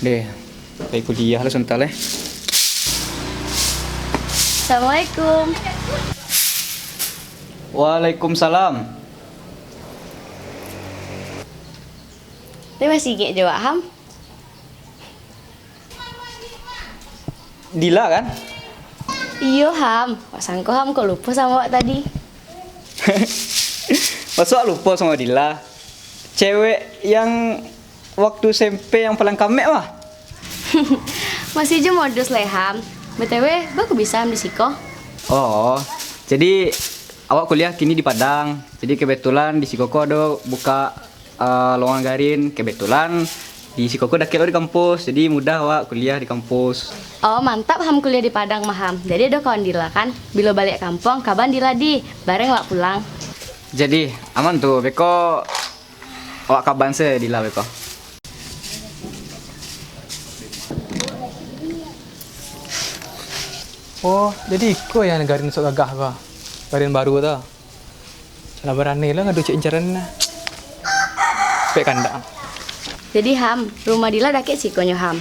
Deh, dari kuliah lah sebentar leh. Assalamualaikum. Waalaikumsalam. Dia masih gak jawab Ham? Dila kan? Iyo Ham, Wak sangko Ham kok lupa sama Wak tadi. Masa lupa sama Dila? Cewek yang waktu SMP yang paling kamek mah. Masih aja modus lah Ham. BTW, baku bisa Ham di Siko? Oh, jadi awak kuliah kini di Padang. Jadi kebetulan di Sikoko ada buka lowongan garin. Kebetulan di Sikoko dah kira di kampus. Jadi mudah awak kuliah di kampus. Oh mantap Ham kuliah di Padang mah Ham. Jadi ada kawan Dila kan? Bila balik kampung, kaban Dila di. Bareng Wak pulang. Jadi aman tuh, beko awak kaban se Dila beko. Oh, jadi iko yang garin sok gagah ka. Garin baru ta. Salah berani lah ngadu cek incaran na. Pek kandang. Jadi Ham, rumah Dila dah kek Sikonya Ham.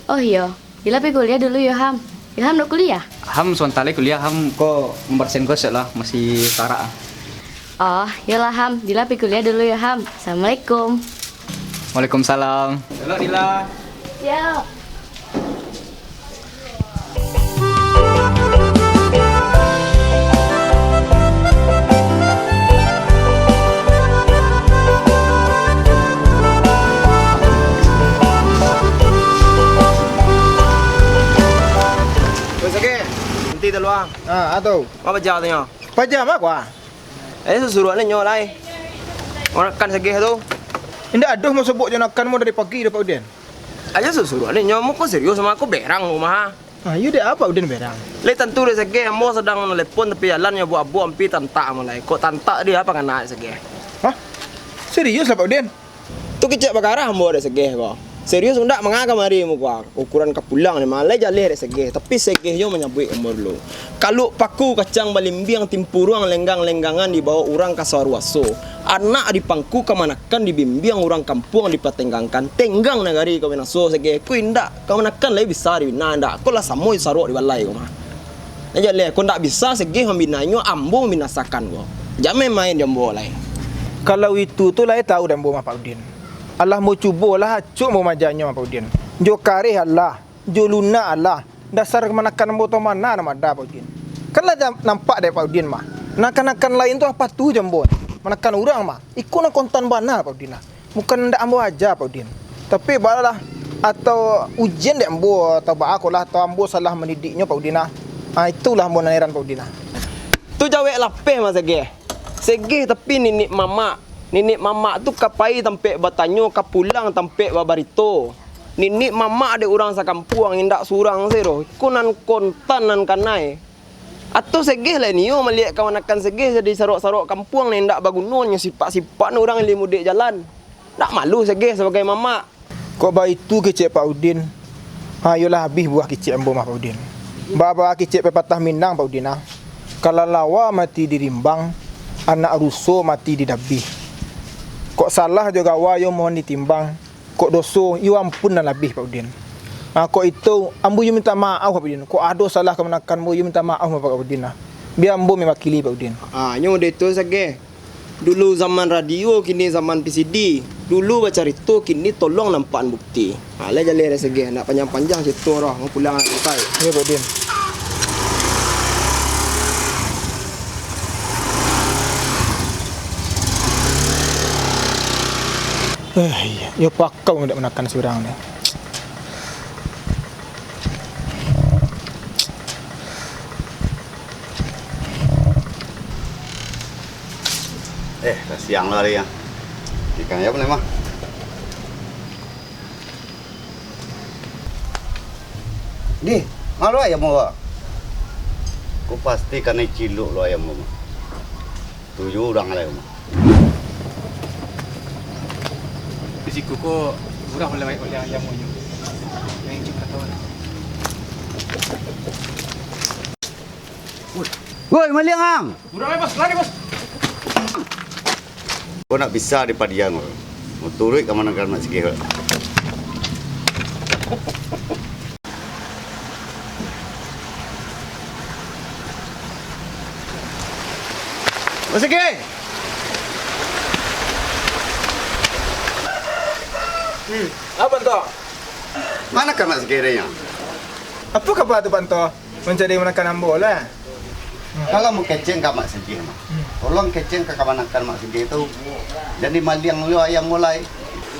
Oh iya, Dila pergi kuliah dulu ya Ham. Ilham udah kuliah? Ham sementara kuliah, Ham kok mempersen kos lah, masih setara. Oh, yalah Ham, Dila pergi kuliah dulu ya Ham. Assalamualaikum. Waalaikumsalam. Halo Dila. Ya. Nanti terluang. Atau Apa baca tanya? pajam apa? Suruh ni nyolai. Orang kan segih tu. Indah aduh mau sebut jonakan mau dari pagi dapat Udin. Aja suruh ni nyomu kau serius sama aku berang rumah. You dia apa Udin berang? Le tentu dia segih mau sedang telepon tapi jalan buat abu ampi tantak mulai. Kok tantak dia apa kena segih? Hah? Serius lah Pak Udin? Tu kecek perkara mau ada segih kau. Serius ndak mengagam hari muka ukuran kapulang ni malai jaleh segih tapi segih yo menyabui umur lu. Kalau paku kacang balimbiang timpuruang lenggang-lenggangan di bawah orang kasaruaso. Anak di pangku kemanakan dibimbiang orang kampung dipatenggangkan tenggang negari kau menaso segih ku indak kau menakan lagi besar di nanda kau lah samoi sarok di balai kau mah. Jaleh kau ndak bisa segih membinanyo ambo membinasakan kau. Jangan main jambo lai. Kalau itu tu lah tahu dan Pak Udin. Allah mau cubalah cuk mau majanya Pak Udin. Jo karih Allah, jo luna Allah. Dasar kemanakan mau tahu mana nama dah Pak Udin. Kan lah nampak deh Pak Udin mah. Nakan-nakan lain tu apa tu jambo. Menekan orang mah. Ikut nak kontan bana Pak Udin lah. Bukan ndak ambo aja Pak Udin. Tapi balalah atau ujian dek ambo atau ba aku lah atau ambo salah mendidiknya Pak Udin lah. Itulah ambo naniran Pak Udin lah. Tu jawek lapeh mas segih. Segih tapi ninik mama. Nenek mama tu kapai tampek batanyo kapulang tampek babarito. Nenek mama ada orang sakampung indak surang sero. Kunan kontanan kanai. Atau segih lah ni yo melihat kawan akan segih jadi sarok-sarok kampung ni indak bagunonnya sifat-sifat orang yang mudik jalan. Ndak malu segih sebagai mama. Kok ba itu kecek Pak Udin. Yolah habis buah kecek ambo mah Pak Udin. Baba kecek pepatah Minang Pak Udin ah. Kalau lawa mati di rimbang, anak ruso mati di dabih. Kok salah juga wayo mohon ditimbang. Kok doso you ampun dan lebih Pak Udin. Kok itu ambu you minta maaf Pak Udin. Kok ada salah kemenakanmu you minta maaf Pak Udin lah. Biar ambu mewakili Pak Udin. Nyo de tu segih. Dulu zaman radio kini zaman PCD. Dulu baca itu kini tolong nampak bukti. Le jaleh segih nak panjang-panjang cerita roh mau pulang santai. Ya Pak Udin. Ya pakau ndak menakan seorang ni. Dah siang lah ya. Ikan apa nih mah? Ni, malu ayam mo. Ku pasti karena ciluk lo ayam mo. 7 orang lah mah. Siku ko murah oleh ayam mo yun. Yang cik kata orang. Woi, maliang ang. Murah bos, lari bos. Kau nak bisa di padiang. Mau turut ke mana kan nak sikit. Mas Sege. Apa Panto? Mana kan Mas Sege nya? Apa kapa tu Panto? Mencari menekan bola. Kalau mau keceng ke Mak Sege mah. Tolong keceng ke kemanakan Mak Sege itu. Jadi maliang lu ayam mulai.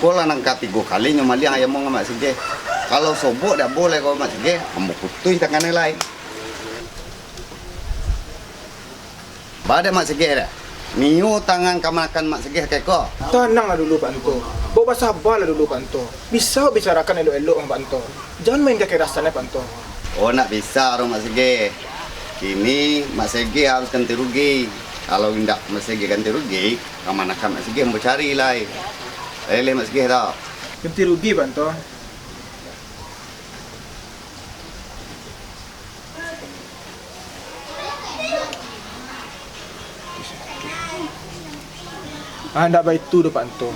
Bola nang katigo kali nyo maliang ayam mau Mak Sege. Kalau sobok dah boleh kau Mak Sege, kamu putih tangan lain. Bade Mak Sege dah. Niu tangan kemanakan Mak Sege keko. Tenanglah dulu Panto. Bawa sabarlah dulu Panto. Bisa bicarakan elok-elok dengan Panto. Jangan main kaki rasanya Panto. Oh nak bisa orang Mak Sege. Kini Mak Sege harus ganti rugi. Kalau tidak Mak Sege ganti rugi, kemanakan Mak Sege mau cari lain. Lele Mak Sege tau. Ganti rugi Panto. Ndak baik tu dah Panto.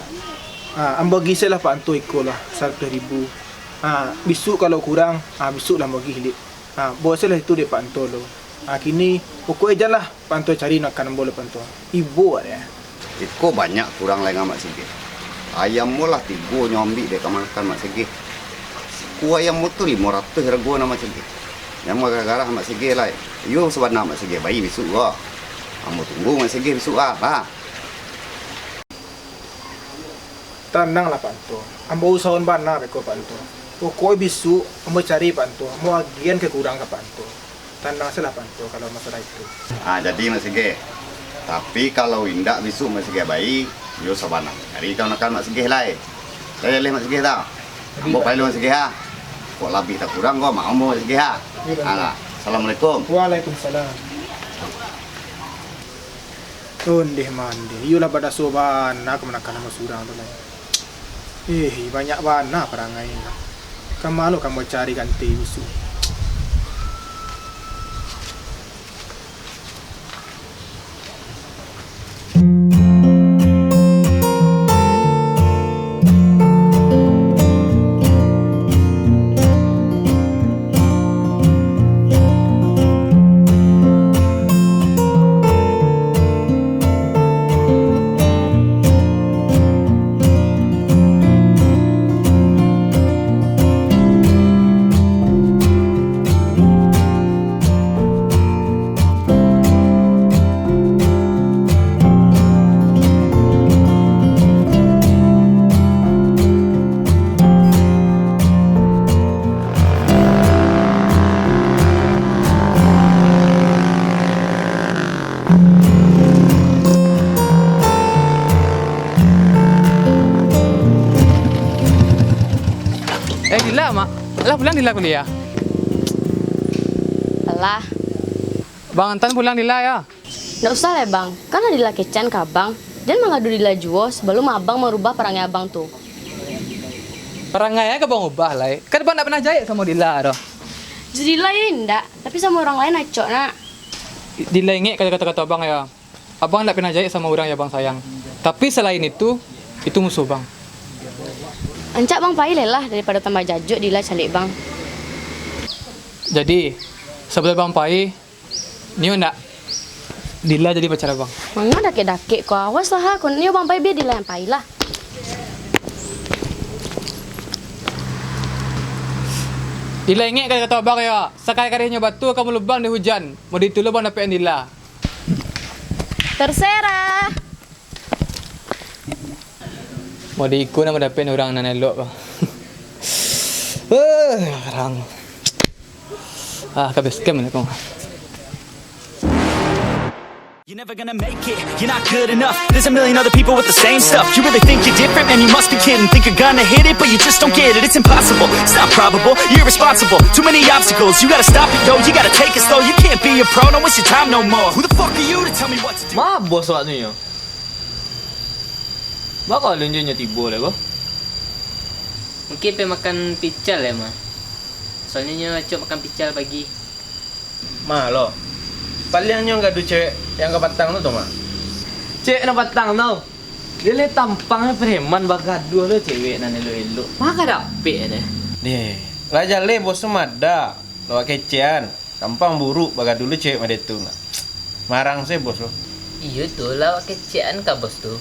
Ambo giselah Panto ikolah 100,000. Besok kalau kurang, besok lah bagi hilik. Boselah itu dia Panto lo. Kini pokoknya janganlah Panto cari nakan bola Panto. Ibu ada. Iko banyak kurang lain Mak Sege. Ayam mu lah 3 nyambi dek kemanakan Mak Sege. Ku ayam mu tu 500 rego nama Mak Sege. Yang mau gara-gara Mak Sege lah. Yo sebenarnya Mak Sege bayi besok gua. Kamu tunggu Mak Sege besok lah. Tenanglah Panto. Ambo usahawan bana beko Panto. Pokoknya besok ambo cari Panto. Mau agian kekurangan ke Panto. Tenang salah Panto kalau masalah itu. Jadi Mak Sege. Tapi kalau indak besok Mak Sege bayi, yo sabana. Hari kau nakal Mak Sege lah. Lele Mak Sege tau. Ambo paling Mak Sege ha. Kok lebih tak kurang kau mau Mak Sege ha. Assalamualaikum. Waalaikumsalam. Ondeh mandi. Yulah pada soban nak menakan nama surang tu lah. Banyak bana perangai. Kamu kamu cari ganti usu. Dila, Mak. Alah pulang Dila kuliah. Alah, Bang Antan pulang Dila ya. nggak usah lah bang. Kan Dila kecan ke abang. Jangan mengadu Dila juo sebelum abang merubah perangnya abang tuh. Perangai ke bang ubah lah. Kan bang tak pernah jahit sama Dila doh. Jadi Dila ya enggak, tapi sama orang lain acok nak. Dila ingat kata-kata abang ya. Abang tak pernah jahit sama orang yang abang sayang. Tapi selain itu musuh bang. Ancak bang pahil lah daripada tambah jajuk Dila calik bang. Jadi sebelum bang pai, ni nak Dila jadi pacar abang. Mangga dake-dake kau awas lah kau ni bang pahil biar Dila yang pahil lah. Dila ingat kata-kata abang ya. Sekali-kalinya batu kamu lubang di hujan. Mau ditulung bang dapetin Dila. Terserah. Mau diikut nama dapetin orang nan elok bang. Sekarang. Kabeh scam ni kau. You're never gonna make it, you're not good enough. There's a million other people with the same stuff. You really think you're different, man, you must be kidding. Think you're gonna hit it, but you just don't get it. It's impossible, it's not probable, you're irresponsible. Too many obstacles, you gotta stop it, yo. You gotta take it slow, you can't be a pro, don't waste your time no more. Who the fuck are you to tell me what to do? Mabos awak ni yo. Baka lunjunnya tiba lah ko. Mungkin pergi makan pical ya mah. Soalnya nyo acok makan pical pagi. Mah lo. Palingnya enggak ada cewek yang ke batang tu mah. Cewek na batang tu. Dia le tampangnya preman bagaduh lo cewek nan elok-elok. Maka dapet deh. Deh, raja le bos semada. Lo kecean. Gampang buruk baga dulu cewek made tu nak. Marang saya bos lo. Iya tu lawak kecian kak bos tu.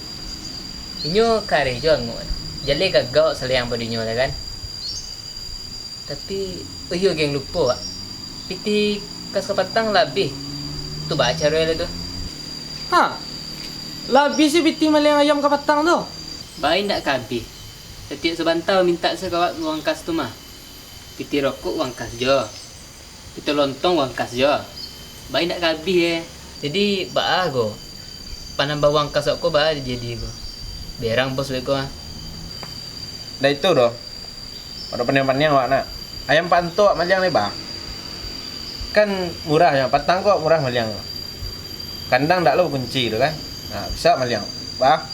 Inyo kare jo angon. Jale gagau saliang padinyo lah kan. Tapi iyo geng lupa. Piti kas kapatang labih. Tu baca roel tu. Ha. Labi sih biti maleng ayam kapatang tu. Baik nak kabih. Setiap sebantau minta sekawat uang kas tu mah. Piti rokok uang kas jo. Piti lontong uang kas jo. Baik nak kabih Jadi baah go. Panambah uang kas aku baah jadi go. Berang bos beko ah. Dah itu doh. Ada penyampannya awak nak. Ayam panto awak maleng le bah. Kan murah ya, patang kok murah maleng. Kandang dak lo kunci tu kan. Nah, bisa maleng. Bah.